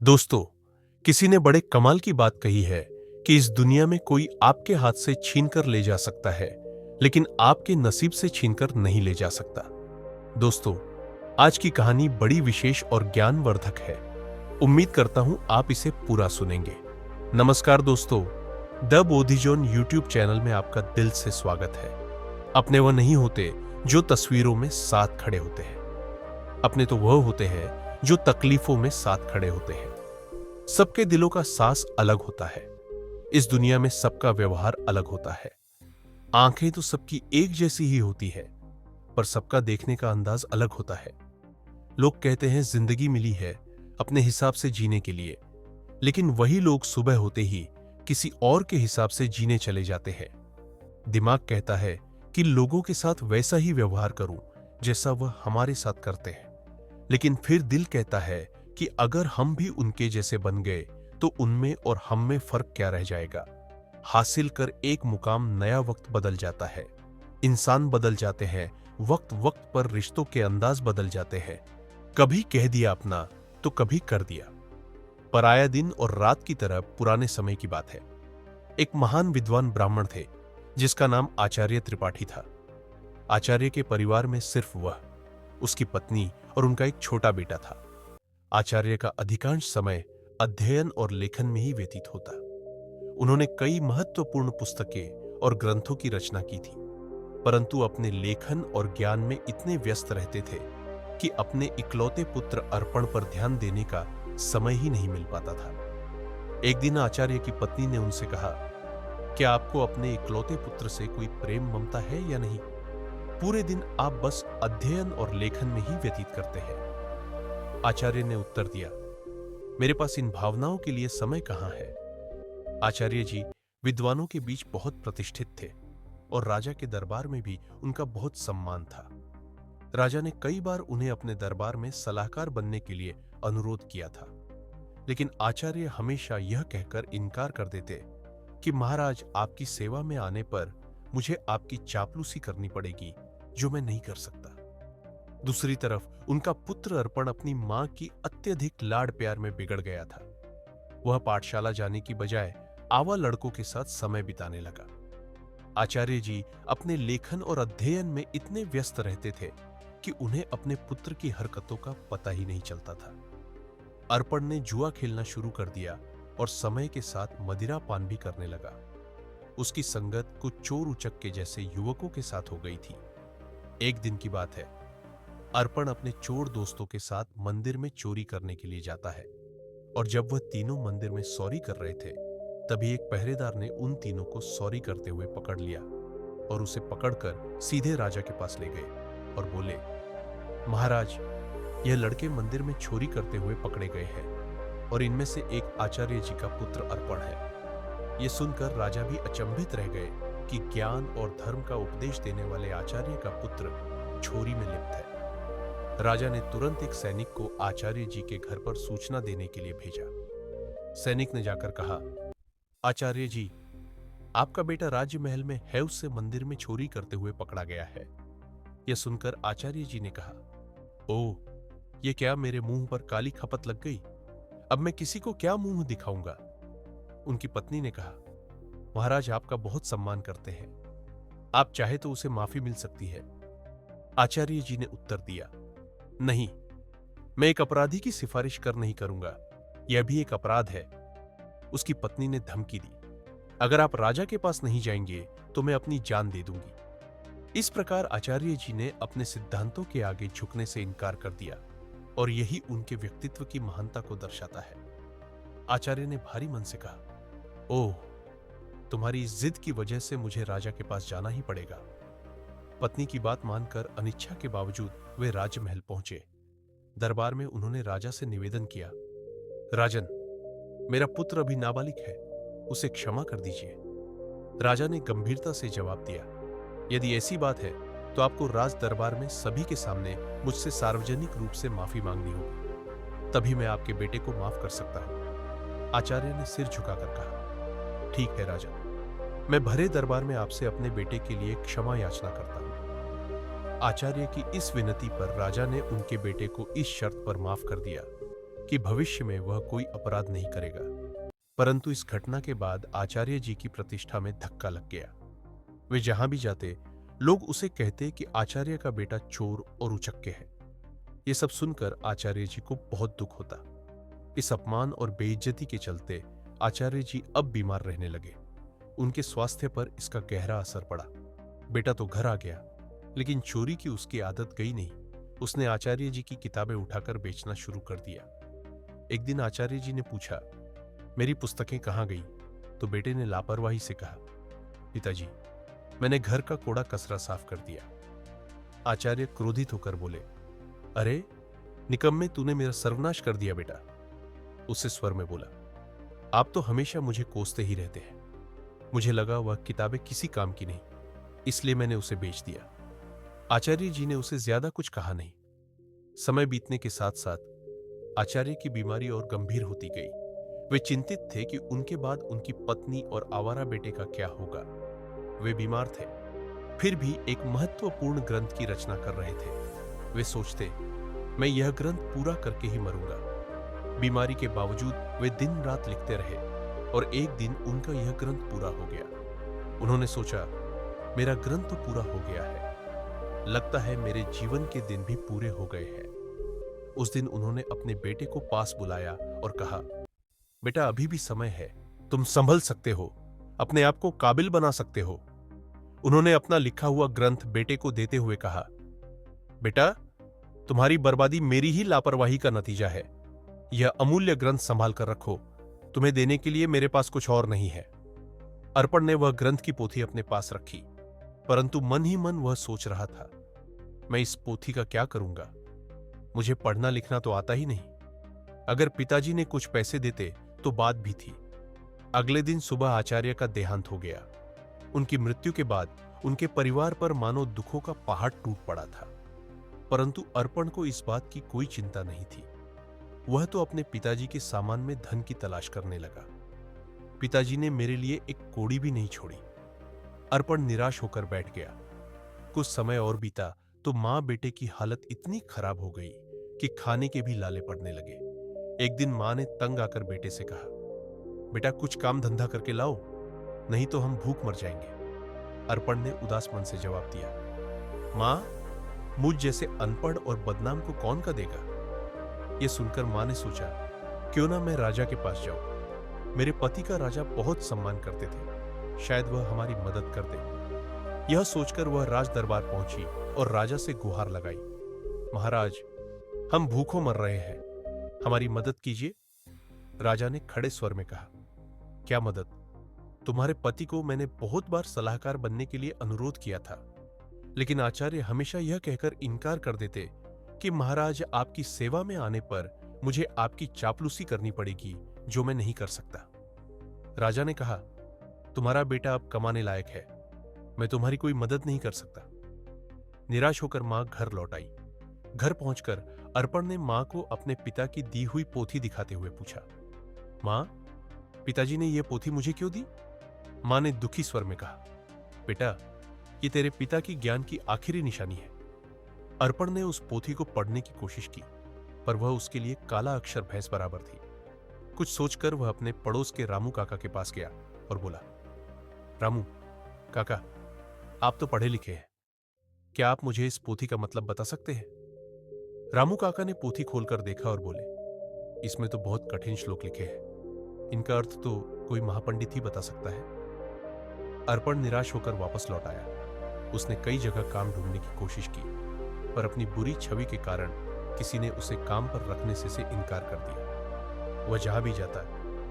दोस्तों, किसी ने बड़े कमाल की बात कही है कि इस दुनिया में कोई आपके हाथ से छीन कर ले जा सकता है, लेकिन आपके नसीब से छीनकर नहीं ले जा सकता। दोस्तों, आज की कहानी बड़ी विशेष और ज्ञानवर्धक है। उम्मीद करता हूं आप इसे पूरा सुनेंगे। नमस्कार दोस्तों, द बोधिजोन यूट्यूब चैनल में आपका दिल से स्वागत है। अपने वह नहीं होते जो तस्वीरों में साथ खड़े होते हैं, अपने तो वह होते हैं जो तकलीफों में साथ खड़े होते हैं। सबके दिलों का सांस अलग होता है। इस दुनिया में सबका व्यवहार अलग होता है। आंखें तो सबकी एक जैसी ही होती है, पर सबका देखने का अंदाज अलग होता है। लोग कहते हैं जिंदगी मिली है अपने हिसाब से जीने के लिए, लेकिन वही लोग सुबह होते ही किसी और के हिसाब से जीने चले जाते हैं। दिमाग कहता है कि लोगों के साथ वैसा ही व्यवहार करूं जैसा वह हमारे साथ करते हैं, लेकिन फिर दिल कहता है कि अगर हम भी उनके जैसे बन गए तो उनमें और हम में फर्क क्या रह जाएगा। हासिल कर एक मुकाम नया वक्त बदल जाता है, इंसान बदल जाते हैं, वक्त वक्त पर रिश्तों के अंदाज बदल जाते हैं। कभी कह दिया अपना तो कभी कर दिया पराया। दिन और रात की तरह पुराने समय की बात है। एक महान विद्वान ब्राह्मण थे जिसका नाम आचार्य त्रिपाठी था। आचार्य के परिवार में सिर्फ वह, उसकी पत्नी और उनका एक छोटा बेटा था। आचार्य का अधिकांश समय अध्ययन और लेखन में ही व्यतीत होता। उन्होंने कई महत्वपूर्ण पुस्तकें और ग्रंथों की रचना की थी, परंतु अपने लेखन और ज्ञान में इतने व्यस्त रहते थे कि अपने इकलौते पुत्र अर्पण पर ध्यान देने का समय ही नहीं मिल पाता था। एक दिन आचार्य की पत्नी ने उनसे कहा, क्या आपको अपने इकलौते पुत्र से कोई प्रेम ममता है या नहीं? पूरे दिन आप बस अध्ययन और लेखन में ही व्यतीत करते हैं। आचार्य ने उत्तर दिया, मेरे पास इन भावनाओं के लिए समय कहां है। आचार्य जी विद्वानों के बीच बहुत प्रतिष्ठित थे और राजा के दरबार में भी उनका बहुत सम्मान था। राजा ने कई बार उन्हें अपने दरबार में सलाहकार बनने के लिए अनुरोध किया था, लेकिन आचार्य हमेशा यह कहकर इनकार कर देते कि महाराज, आपकी सेवा में आने पर मुझे आपकी चापलूसी करनी पड़ेगी, जो मैं नहीं कर सकता। दूसरी तरफ उनका पुत्र अर्पण अपनी मां की अत्यधिक लाड प्यार में बिगड़ गया था। वह पाठशाला जाने की बजाय आवा लड़कों के साथ समय बिताने लगा। आचार्य जी अपने लेखन और अध्ययन में इतने व्यस्त रहते थे कि उन्हें अपने पुत्र की हरकतों का पता ही नहीं चलता था। अर्पण ने जुआ खेलना शुरू कर दिया और समय के साथ मदिरा पान भी करने लगा। उसकी संगत कुछ चोर उचक्के जैसे युवकों के साथ हो गई थी। एक दिन की बात है, अर्पण अपने चोर दोस्तों के साथ मंदिर में चोरी करने के लिए जाता है, और जब वह तीनों मंदिर में सॉरी कर रहे थे, तभी एक पहरेदार ने उन तीनों को सॉरी करते हुए पकड़ लिया और उसे पकड़कर सीधे राजा के पास ले गए और बोले, महाराज, यह लड़के मंदिर में चोरी करते हुए पकड़े गए हैं और इनमें से एक आचार्य जी का पुत्र अर्पण है। यह सुनकर राजा भी अचंभित रह गए कि ज्ञान और धर्म का उपदेश देने वाले आचार्य का पुत्र चोरी में लिप्त है। राजा ने तुरंत एक सैनिक को आचार्य जी के घर पर सूचना देने के लिए भेजा। सैनिक ने जाकर कहा, आचार्य जी, आपका बेटा राजमहल में हैव से मंदिर में चोरी करते हुए पकड़ा गया है। यह सुनकर आचार्य जी ने कहा, ओह, यह क्या मेरे मुंह पर काली खपत लग गई? अब मैं किसी को क्या मुंह दिखाऊंगा? उनकी पत्नी ने कहा, महाराज आपका बहुत सम्मान करते हैं, आप चाहे तो उसे माफी मिल सकती है। आचार्य जी ने उत्तर दिया, नहीं, मैं एक अपराधी की सिफारिश कर नहीं करूंगा, यह भी एक अपराध है। उसकी पत्नी ने धमकी दी, अगर आप राजा के पास नहीं जाएंगे तो मैं अपनी जान दे दूंगी। इस प्रकार आचार्य जी ने अपने सिद्धांतों के आगे झुकने से इनकार कर दिया, और यही उनके व्यक्तित्व की महानता को दर्शाता है। आचार्य ने भारी मन से कहा, ओह, तुम्हारी इस जिद की वजह से मुझे राजा के पास जाना ही पड़ेगा। पत्नी की बात मानकर अनिच्छा के बावजूद वे राजमहल पहुंचे। दरबार में उन्होंने राजा से निवेदन किया, राजन, मेरा पुत्र अभी नाबालिग है, उसे क्षमा कर दीजिए। राजा ने गंभीरता से जवाब दिया, यदि ऐसी बात है तो आपको राज दरबार में सभी के सामने मुझसे सार्वजनिक रूप से माफी मांगनी होगी, तभी मैं आपके बेटे को माफ कर सकता हूं। आचार्य ने सिर झुकाकर कहा, ठीक है राजन, मैं भरे दरबार में आपसे अपने बेटे के लिए क्षमा याचना करता हूं। आचार्य की इस विनती पर राजा ने उनके बेटे को इस शर्त पर माफ कर दिया कि भविष्य में वह कोई अपराध नहीं करेगा। परंतु इस घटना के बाद आचार्य जी की प्रतिष्ठा में धक्का लग गया। वे जहां भी जाते लोग उसे कहते कि आचार्य का बेटा चोर और उचक्के है। ये सब सुनकर आचार्य जी को बहुत दुख होता। इस अपमान और बेइज्जती के चलते आचार्य जी अब बीमार रहने लगे। उनके स्वास्थ्य पर इसका गहरा असर पड़ा। बेटा तो घर आ गया, लेकिन चोरी की उसकी आदत गई नहीं। उसने आचार्य जी की किताबें उठाकर बेचना शुरू कर दिया। एक दिन आचार्य जी ने पूछा, मेरी पुस्तकें कहाँ गई? तो बेटे ने लापरवाही से कहा, पिताजी, मैंने घर का कूड़ा कचरा साफ कर दिया। आचार्य क्रोधित होकर बोले, अरे निकम्मे, तूने मेरा सर्वनाश कर दिया बेटा। उसे स्वर में बोला, आप तो हमेशा मुझे कोसते ही रहते हैं। मुझे लगा वह किताबें किसी काम की नहीं, इसलिए मैंने उसे बेच दिया। आचार्य जी ने उसे ज्यादा कुछ कहा नहीं। समय बीतने के साथ साथ आचार्य की बीमारी और गंभीर होती गई। वे चिंतित थे कि उनके बाद उनकी पत्नी और आवारा बेटे का क्या होगा। वे बीमार थे, फिर भी एक महत्वपूर्ण ग्रंथ की रचना कर रहे थे। वे सोचते, मैं यह ग्रंथ पूरा करके ही मरूंगा। बीमारी के बावजूद वे दिन रात लिखते रहे और एक दिन उनका यह ग्रंथ पूरा हो गया। उन्होंने सोचा, मेरा ग्रंथ तो पूरा हो गया है, लगता है मेरे जीवन के दिन भी पूरे हो गए हैं। उस दिन उन्होंने अपने बेटे को पास बुलाया और कहा, बेटा अभी भी समय है, तुम संभल सकते हो, अपने आप को काबिल बना सकते हो। उन्होंने अपना लिखा हुआ ग्रंथ बेटे को देते हुए कहा, बेटा तुम्हारी बर्बादी मेरी ही लापरवाही का नतीजा है। यह अमूल्य ग्रंथ संभाल कर रखो, तुम्हें देने के लिए मेरे पास कुछ और नहीं है। अर्पण ने वह ग्रंथ की पोथी अपने पास रखी, परंतु मन ही मन वह सोच रहा था, मैं इस पोथी का क्या करूंगा? मुझे पढ़ना लिखना तो आता ही नहीं। अगर पिताजी ने कुछ पैसे देते तो बात भी थी। अगले दिन सुबह आचार्य का देहांत हो गया। उनकी मृत्यु के बाद उनके परिवार पर मानो दुखों का पहाड़ टूट पड़ा था। परंतु अर्पण को इस बात की कोई चिंता नहीं थी। वह तो अपने पिताजी के सामान में धन की तलाश करने लगा। पिताजी ने मेरे लिए एक कौड़ी भी नहीं छोड़ी। अर्पण निराश होकर बैठ गया। कुछ समय और बीता तो मां बेटे की हालत इतनी खराब हो गई कि खाने के भी लाले पड़ने लगे। एक दिन मां ने तंग आकर बेटे से कहा, बेटा कुछ काम धंधा करके लाओ, नहीं तो हम भूख मर जाएंगे। अर्पण ने उदास मन से जवाब दिया, मां, मुझ जैसे अनपढ़ और बदनाम को कौन का देगा? यह सुनकर मां ने सोचा, क्यों ना मैं राजा के पास जाऊं। मेरे पति का राजा बहुत सम्मान करते थे, शायद वह हमारी मदद कर दे। यह सोचकर वह राज दरबार पहुंची और राजा से गुहार लगाई, महाराज, हम भूखों मर रहे हैं, हमारी मदद कीजिए। राजा ने खड़े स्वर में कहा, क्या मदद? तुम्हारे पति को मैंने बहुत बार सलाहकार बनने के लिए अनुरोध किया था, लेकिन आचार्य हमेशा यह कहकर इनकार कर देते कि महाराज, आपकी सेवा में आने पर मुझे आपकी चापलूसी करनी पड़ेगी, जो मैं नहीं कर सकता। राजा ने कहा, तुम्हारा बेटा अब कमाने लायक है, मैं तुम्हारी कोई मदद नहीं कर सकता। निराश होकर मां घर लौट आई। घर पहुंचकर अर्पण ने मां को अपने पिता की दी हुई पोथी दिखाते हुए पूछा, मां, पिताजी ने यह पोथी मुझे क्यों दी? मां ने दुखी स्वर में कहा, बेटा, ये तेरे पिता की ज्ञान की आखिरी निशानी है। अर्पण ने उस पोथी को पढ़ने की कोशिश की, पर वह उसके लिए काला अक्षर भैंस बराबर थी। कुछ सोचकर वह अपने पड़ोस के रामू काका के पास गया और बोला, रामू काका, आप तो पढ़े लिखे हैं, क्या आप मुझे इस पोथी का मतलब बता सकते हैं? रामू काका ने पोथी खोलकर देखा और बोले, इसमें तो बहुत कठिन श्लोक लिखे हैं, इनका अर्थ तो कोई महापंडित ही बता सकता है। अर्पण निराश होकर वापस लौट आया। उसने कई जगह काम ढूंढने की कोशिश की, पर अपनी बुरी छवि के कारण किसी ने उसे काम पर रखने से इनकार कर दिया। वह जहां भी जाता,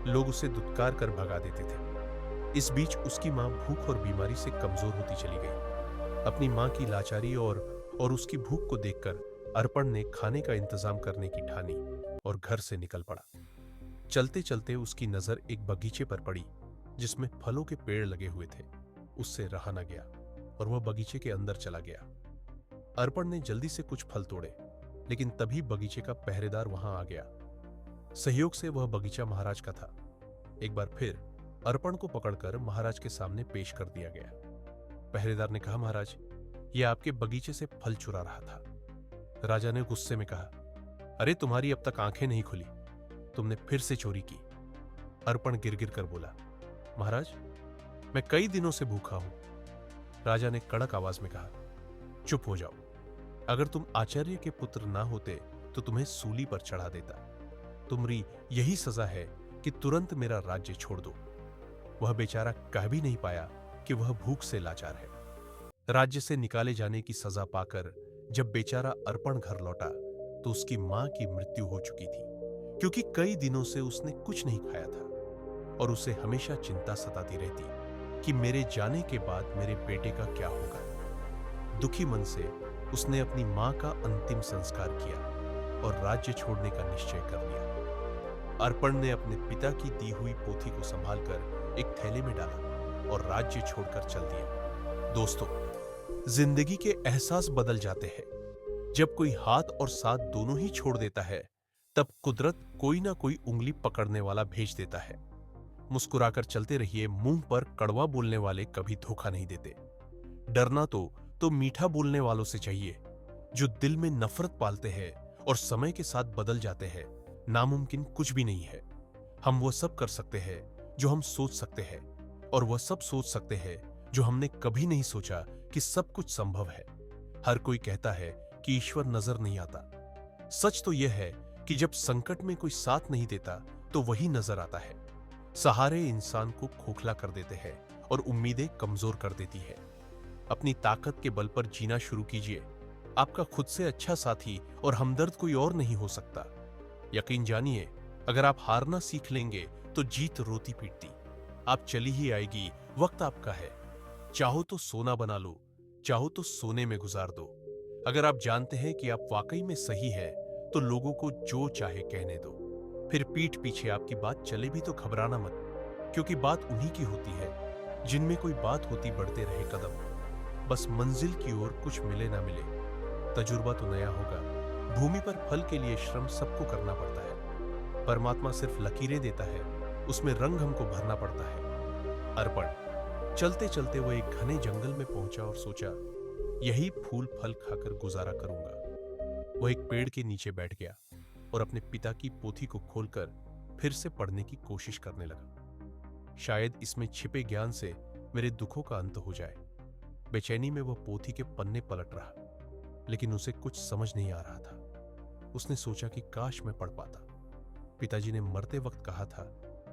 लोग उसे दुत्कार कर भगा देते थे। इस बीच उसकी मां भूख और बीमारी से कमजोर होती चली गई। अपनी मां की लाचारी और उसकी भूख को देखकर अर्पण ने खाने का इंतजाम करने की ठानी और घर से निकल पड़ा। चलते चलते उसकी नजर एक बगीचे पर पड़ी, जिसमें फलों के पेड़ लगे हुए थे। उससे रहा न गया और वह बगीचे के अंदर चला गया। अर्पण ने जल्दी से कुछ फल तोड़े, लेकिन तभी बगीचे का पहरेदार वहां आ गया। सहयोग से वह बगीचा महाराज का था। एक बार फिर अर्पण को पकड़कर महाराज के सामने पेश कर दिया गया। पहरेदार ने कहा, महाराज, यह आपके बगीचे से फल चुरा रहा था। राजा ने गुस्से में कहा, अरे तुम्हारी अब तक आंखें नहीं खुली, तुमने फिर से चोरी की। अर्पण गिर कर बोला, महाराज, मैं कई दिनों से भूखा हूं। राजा ने कड़क आवाज में कहा, चुप हो जाओ। अगर तुम आचार्य के पुत्र ना होते तो तुम्हें सूली पर चढ़ा देता। तुम्हारी यही सजा है कि तुरंत मेरा राज्य छोड़ दो। वह बेचारा कह भी नहीं पाया कि वह भूख से लाचार है। राज्य से निकाले जाने की सजा पाकर जब बेचारा अर्पण घर लौटा तो उसकी मां की मृत्यु हो चुकी थी, क्योंकि कई दिनों से उसने कुछ नहीं खाया था और उसे हमेशा चिंता सताती रहती कि मेरे जाने के बाद मेरे बेटे का क्या होगा। दुखी मन से उसने अपनी मां का अंतिम संस्कार किया और राज्य छोड़ने का निश्चय कर लिया। अर्पण ने अपने पिता की दी हुई पोथी को संभालकर एक थैले में डाला और राज्य छोड़कर चल दिया। दोस्तों, जिंदगी के एहसास बदल जाते हैं। जब कोई हाथ और साथ दोनों ही छोड़ देता है, तब कुदरत कोई ना कोई उंगली पकड़ने वाला भेज देता है। मुस्कुराकर चलते रहिए, मुंह पर कड़वा बोलने वाले कभी धोखा नहीं देते। डरना तो मीठा बोलने वालों से चाहिए, जो दिल में नफरत पालते हैं और समय के साथ बदल जाते हैं। नामुमकिन कुछ भी नहीं है। हम वह सब कर सकते हैं जो हम सोच सकते हैं, और वह सब सोच सकते हैं जो हमने कभी नहीं सोचा कि सब कुछ संभव है। हर कोई कहता है कि ईश्वर नजर नहीं आता। सच तो यह है कि जब संकट में कोई साथ नहीं देता तो वही नजर आता है। सहारे इंसान को खोखला कर देते हैं और उम्मीदें कमजोर कर देती है। अपनी ताकत के बल पर जीना शुरू कीजिए। आपका खुद से अच्छा साथी और हमदर्द कोई और नहीं हो सकता। यकीन जानिए, अगर आप हारना सीख लेंगे तो जीत रोती पीटती आप चली ही आएगी। वक्त आपका है। चाहो तो सोना बना लो, चाहो तो सोने में गुजार दो। अगर आप जानते हैं कि आप वाकई में सही है तो लोगों को जो चाहे कहने दो। फिर पीठ पीछे आपकी बात चले भी तो घबराना मत, क्योंकि बात उन्हीं की होती है जिनमें कोई बात होती बढ़ते रहे कदम। बस मंजिल की ओर कुछ मिले ना मिले, तजुर्बा तो नया होगा। भूमि पर फल के लिए श्रम सबको करना पड़ता है। परमात्मा सिर्फ लकीरें देता है, उसमें रंग हमको भरना पड़ता है। अर्पण। चलते चलते वह एक घने जंगल में पहुंचा और सोचा, यही फूल फल खाकर गुजारा करूंगा। वह एक पेड़ के नीचे बैठ गया और अपने पिता की पोथी को खोलकर फिर से पढ़ने की कोशिश करने लगा। शायद इसमें छिपे ज्ञान से मेरे दुखों का अंत हो जाए। बेचैनी में वह पोथी के पन्ने पलट रहा, लेकिन उसे कुछ समझ नहीं आ रहा था। उसने सोचा कि काश मैं पढ़ पाता। पिताजी ने मरते वक्त कहा था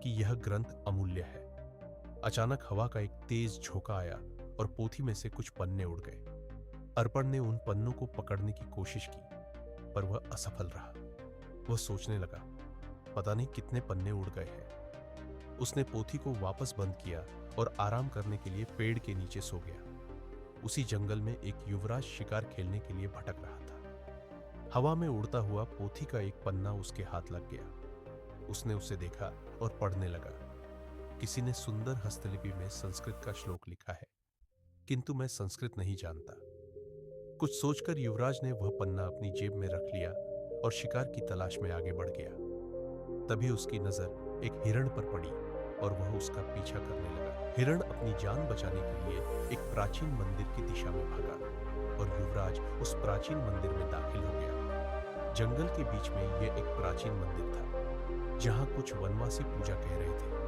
कि यह ग्रंथ अमूल्य है। अचानक हवा का एक तेज झोंका आया और पोथी में से कुछ पन्ने उड़ गए। अर्पण ने उन पन्नों को पकड़ने की कोशिश की, पर वह असफल रहा। वह सोचने लगा, पता नहीं कितने पन्ने उड़ गए हैं। उसने पोथी को वापस बंद किया और आराम करने के लिए पेड़ के नीचे सो गया। उसी जंगल में एक युवराज शिकार खेलने के लिए भटक रहा था। हवा में उड़ता हुआ पोथी का एक पन्ना उसके हाथ लग गया। उसने उसे देखा और पढ़ने लगा। किसी ने सुंदर हस्तलिपि में संस्कृत का श्लोक लिखा है, किंतु मैं संस्कृत नहीं जानता। कुछ सोचकर युवराज ने वह पन्ना अपनी जेब में रख लिया और शिकार की तलाश में आगे बढ़ गया। तभी उसकी नजर एक हिरण पर पड़ी और वह उसका पीछा करने लगा। हिरण अपनी जान बचाने के लिए एक प्राचीन मंदिर की दिशा में भागा और युवराज उस प्राचीन मंदिर में दाखिल हो गया। जंगल के बीच में यह एक प्राचीन मंदिर था, जहां कुछ वनवासी पूजा कह रहे थे।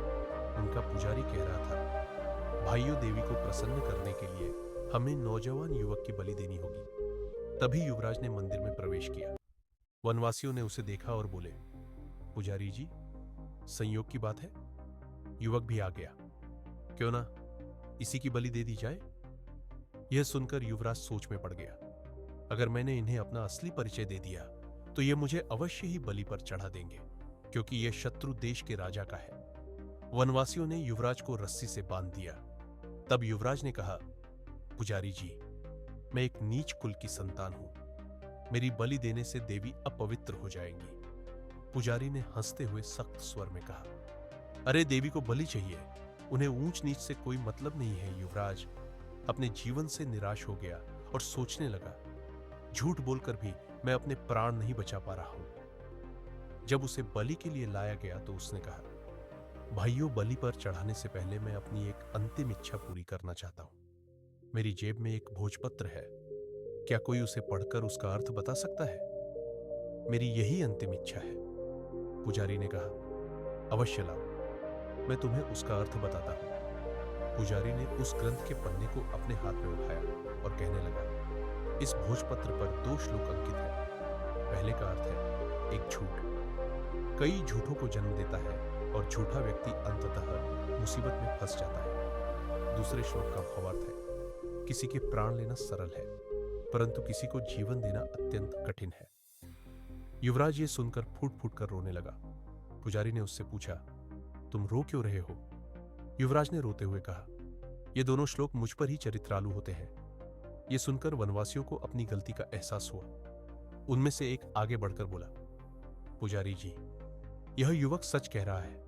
उनका पुजारी कह रहा था, भाइयों, देवी को प्रसन्न करने के लिए हमें नौजवान युवक की बलि देनी होगी। तभी युवराज ने मंदिर में प्रवेश किया। वनवासियों ने उसे देखा और बोले, पुजारी जी, संयोग की बात है। युवक भी आ गया। क्यों ना इसी की बलि दे दी जाए। यह सुनकर युवराज सोच में पड़ गया। अगर मैंने इन्हें अपना असली परिचय दे दिया तो ये मुझे अवश्य ही बलि पर चढ़ा देंगे, क्योंकि यह शत्रु देश के राजा का है। वनवासियों ने युवराज को रस्सी से बांध दिया। तब युवराज ने कहा, पुजारी जी, मैं एक नीच कुल की संतान हूं। मेरी बलि देने से देवी अपवित्र हो जाएंगी। पुजारी ने हंसते हुए सख्त स्वर में कहा, अरे, देवी को बलि चाहिए, उन्हें ऊंच नीच से कोई मतलब नहीं है। युवराज अपने जीवन से निराश हो गया और सोचने लगा, झूठ बोलकर भी मैं अपने प्राण नहीं बचा पा रहा हूं। जब उसे बलि के लिए लाया गया तो उसने कहा, भाइयों, बलि पर चढ़ाने से पहले मैं अपनी एक अंतिम इच्छा पूरी करना चाहता हूं। मेरी जेब में एक भोजपत्र है, क्या कोई उसे पढ़कर उसका अर्थ बता सकता है? मेरी यही अंतिम इच्छा है। पुजारी ने कहा, अवश्य लाओ, मैं तुम्हें उसका अर्थ बताता हूं। पुजारी ने उस ग्रंथ के पन्ने को अपने हाथ में उठाया और कहने लगा, इस भोजपत्र पर 2 श्लोक अंकित है। पहले का अर्थ है एक झूठ, कई झूठों को जन्म देता है और झूठा व्यक्ति अंततः मुसीबत में फंस जाता है। दूसरे श्लोक का भावार्थ है, किसी के प्राण लेना सरल है, परंतु किसी को जीवन देना अत्यंत कठिन है। युवराज ये सुनकर फूट फूट कर रोने लगा। पुजारी ने उससे पूछा, तुम रो क्यों रहे हो? युवराज ने रोते हुए कहा, ये दोनों श्लोक मुझ पर ही चरित्रालु होते हैं। ये सुनकर वनवासियों को अपनी गलती का एहसास हुआ। उनमें से एक आगे बढ़कर बोला, पुजारी जी, यह युवक सच कह रहा है,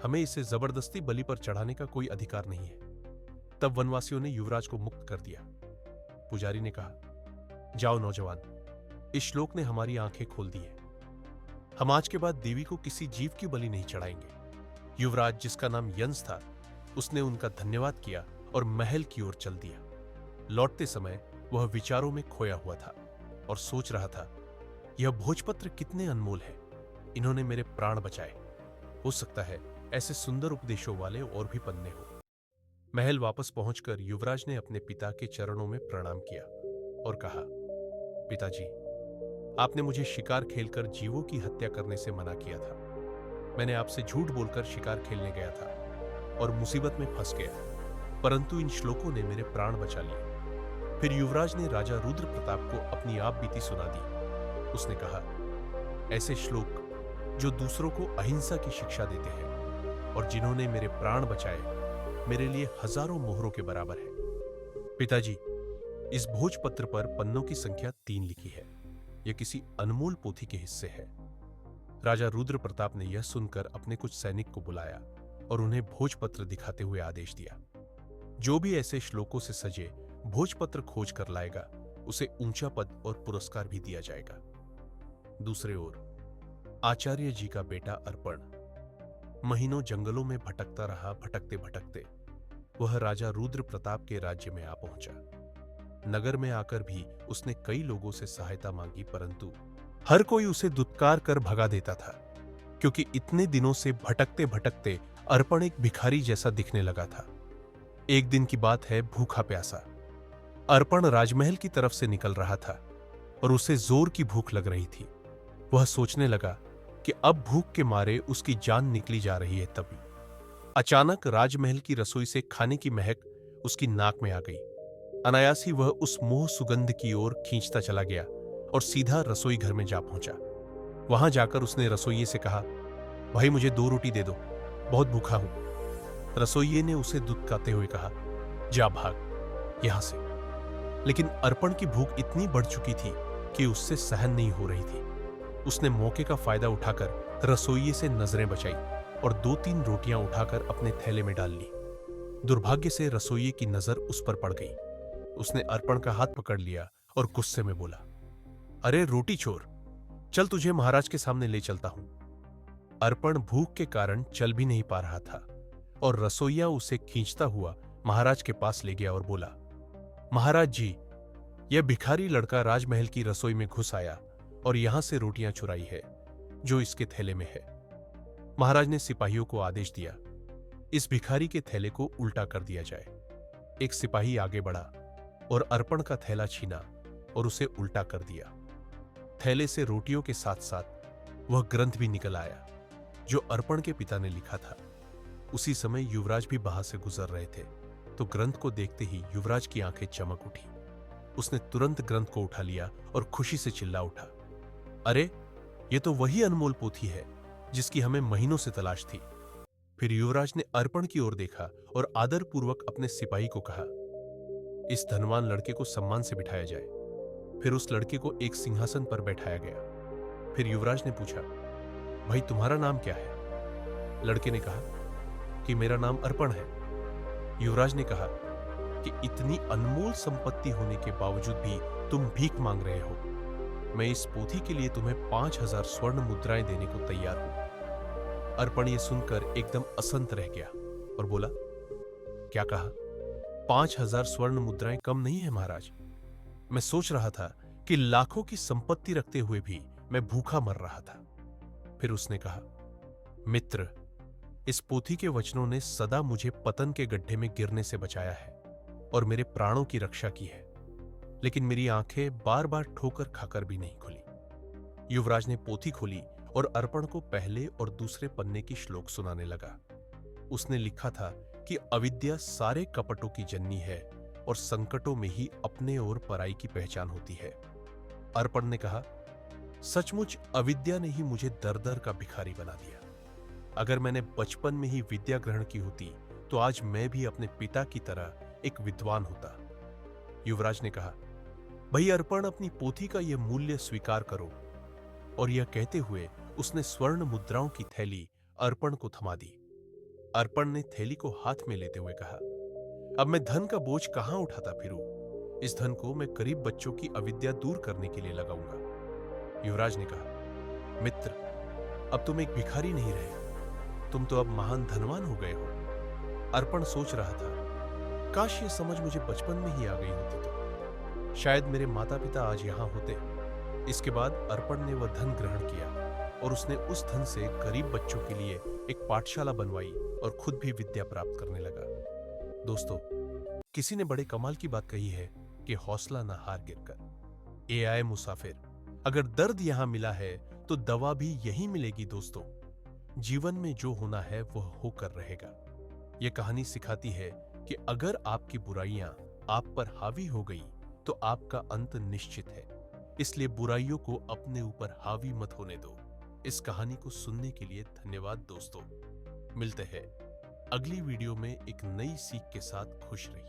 हमें इसे जबरदस्ती बलि पर चढ़ाने का कोई अधिकार नहीं है। तब वनवासियों ने युवराज को मुक्त कर दिया। पुजारी ने कहा, जाओ नौजवान, इस श्लोक ने हमारी आंखें खोल दी है। हम आज के बाद देवी को किसी जीव की बलि नहीं चढ़ाएंगे। युवराज, जिसका नाम यंस था, उसने उनका धन्यवाद किया और महल की ओर चल दिया। लौटते समय वह विचारों में खोया हुआ था और सोच रहा था, यह भोजपत्र कितने अनमोल है, इन्होंने मेरे प्राण बचाए। हो सकता है ऐसे सुंदर उपदेशों वाले और भी पन्ने हो। महल वापस पहुंचकर युवराज ने अपने पिता के चरणों में प्रणाम किया और कहा, पिताजी, आपने मुझे शिकार खेलकर जीवों की हत्या करने से मना किया था। मैंने आपसे झूठ बोलकर शिकार खेलने गया था और मुसीबत में फंस गया, परंतु इन श्लोकों ने मेरे प्राण बचा लिए। फिर युवराज ने राजा रुद्र प्रताप को अपनी आप बीती सुना दी। उसने कहा, ऐसे श्लोक जो दूसरों को अहिंसा की शिक्षा देते हैं और जिन्होंने मेरे प्राण बचाए, मेरे लिए हजारों मोहरों के बराबर है। पिताजी, इस भोजपत्र पर पन्नों की संख्या 3 लिखी है। यह किसी अनमोल पोथी के हिस्से है। राजा रुद्र प्रताप ने यह सुनकर अपने कुछ सैनिक को बुलाया और उन्हें भोजपत्र दिखाते हुए आदेश दिया, जो भी ऐसे श्लोकों से सजे भोजपत्र खोज कर लाएगा, उसे ऊंचा पद और पुरस्कार भी दिया जाएगा। दूसरे ओर आचार्य जी का बेटा अर्पण महीनों जंगलों में भटकता रहा। भटकते भटकते वह राजा रुद्र प्रताप के राज्य में आ पहुंचा। नगर में आकर भी उसने कई लोगों से सहायता मांगी, परंतु हर कोई उसे दुत्कार कर भगा देता था, क्योंकि इतने दिनों से भटकते भटकते अर्पण एक भिखारी जैसा दिखने लगा था। एक दिन की बात है, भूखा प्यासा अर्पण राजमहल की तरफ से निकल रहा था और उसे जोर की भूख लग रही थी। वह सोचने लगा कि अब भूख के मारे उसकी जान निकली जा रही है। तभी अचानक राजमहल की रसोई से खाने की महक उसकी नाक में आ गई। अनायास ही वह उस मोह सुगंध की ओर खींचता चला गया और सीधा रसोई घर में जा पहुंचा। वहां जाकर उसने रसोइये से कहा, भाई मुझे 2 रोटी दे दो, बहुत भूखा हूं। रसोइये ने उसे दुत्कारते हुए कहा, जा भाग यहां से। लेकिन अर्पण की भूख इतनी बढ़ चुकी थी कि उससे सहन नहीं हो रही थी। उसने मौके का फायदा उठाकर रसोइये से नजरें बचाई और 2-3 रोटियां उठाकर अपने थैले में डाल ली। दुर्भाग्य से रसोइये की नजर उस पर पड़ गई। उसने अर्पण का हाथ पकड़ लिया और गुस्से में बोला, अरे रोटी चोर, चल तुझे महाराज के सामने ले चलता हूं। अर्पण भूख के कारण चल भी नहीं पा रहा था और रसोइया उसे खींचता हुआ महाराज के पास ले गया और बोला, महाराज जी, यह भिखारी लड़का राजमहल की रसोई में घुस आया और यहां से रोटियां चुराई है जो इसके थैले में है। महाराज ने सिपाहियों को आदेश दिया, इस भिखारी के थैले को उल्टा कर दिया जाए। एक सिपाही आगे बढ़ा और अर्पण का थैला छीना और उसे उल्टा कर दिया। थैले से रोटियों के साथ साथ वह ग्रंथ भी निकल आया जो अर्पण के पिता ने लिखा था। उसी समय युवराज भी वहां से गुजर रहे थे, तो ग्रंथ को देखते ही युवराज की आंखें चमक उठी। उसने तुरंत ग्रंथ को उठा लिया और खुशी से चिल्ला उठा, अरे ये तो वही अनमोल पोथी है जिसकी हमें महीनों से तलाश थी। फिर युवराज ने अर्पण की ओर देखा और आदरपूर्वक अपने सिपाही को कहा, इस धनवान लड़के को सम्मान से बिठाया जाए। फिर उस लड़के को एक सिंहासन पर बैठाया गया। फिर युवराज ने पूछा, भाई तुम्हारा नाम क्या है? लड़के ने कहा कि मेरा नाम अर्पण है। युवराज ने कहा कि इतनी अनमोल संपत्ति होने के बावजूद भी तुम भीख मांग रहे हो। मैं इस पोथी के लिए तुम्हें 5000 स्वर्ण मुद्राएं देने को तैयार हूं। अर्पण ये सुनकर एकदम असंत रह गया और बोला, क्या कहा? 5000 स्वर्ण मुद्राएं कम नहीं है महाराज। मैं सोच रहा था कि लाखों की संपत्ति रखते हुए भी मैं भूखा मर रहा था। फिर उसने कहा, मित्र, इस पोथी के वचनों ने सदा मुझे पतन के गड्ढे में गिरने से बचाया है और मेरे प्राणों की रक्षा की है, लेकिन मेरी आंखें बार बार ठोकर खाकर भी नहीं खुली। युवराज ने पोथी खोली और अर्पण को पहले और दूसरे पन्ने की श्लोक सुनाने लगा। उसने लिखा था कि अविद्या सारे कपटों की जननी है और संकटों में ही अपने और पराई की पहचान होती है। अर्पण ने कहा, सचमुच अविद्या ने ही मुझे दर दर का भिखारी बना दिया। अगर मैंने बचपन में ही विद्या ग्रहण की होती तो आज मैं भी अपने पिता की तरह एक विद्वान होता। युवराज ने कहा, भाई अर्पण, अपनी पोथी का यह मूल्य स्वीकार करो। और यह कहते हुए उसने स्वर्ण मुद्राओं की थैली अर्पण को थमा दी। अर्पण ने थैली को हाथ में लेते हुए कहा, अब मैं धन का बोझ कहां उठाता फिरूं? इस धन को मैं गरीब बच्चों की अविद्या दूर करने के लिए लगाऊंगा। युवराज ने कहा, मित्र, अब तुम एक भिखारी नहीं रहे, तुम तो अब महान धनवान हो गए हो। अर्पण सोच रहा था, काश ये समझ मुझे बचपन में ही आ गई होती तो शायद मेरे माता पिता आज यहां होते। इसके बाद अर्पण ने वह धन ग्रहण किया और उसने उस धन से गरीब बच्चों के लिए एक पाठशाला बनवाई और खुद भी विद्या प्राप्त करने लगा। दोस्तों, किसी ने बड़े कमाल की बात कही है कि हौसला ना हार गिरकर। एआई मुसाफिर, अगर दर्द यहां मिला है तो दवा भी यहीं मिलेगी। दोस्तों, जीवन में जो होना है वह होकर रहेगा। यह कहानी सिखाती है कि अगर आपकी बुराइयां आप पर हावी हो गई तो आपका अंत निश्चित है। इसलिए बुराइयों को अपने ऊपर हावी मत होने दो। इस कहानी को सुनने के लिए धन्यवाद दोस्तों। मिलते हैं अगली वीडियो में एक नई सीख के साथ। खुश रहिए।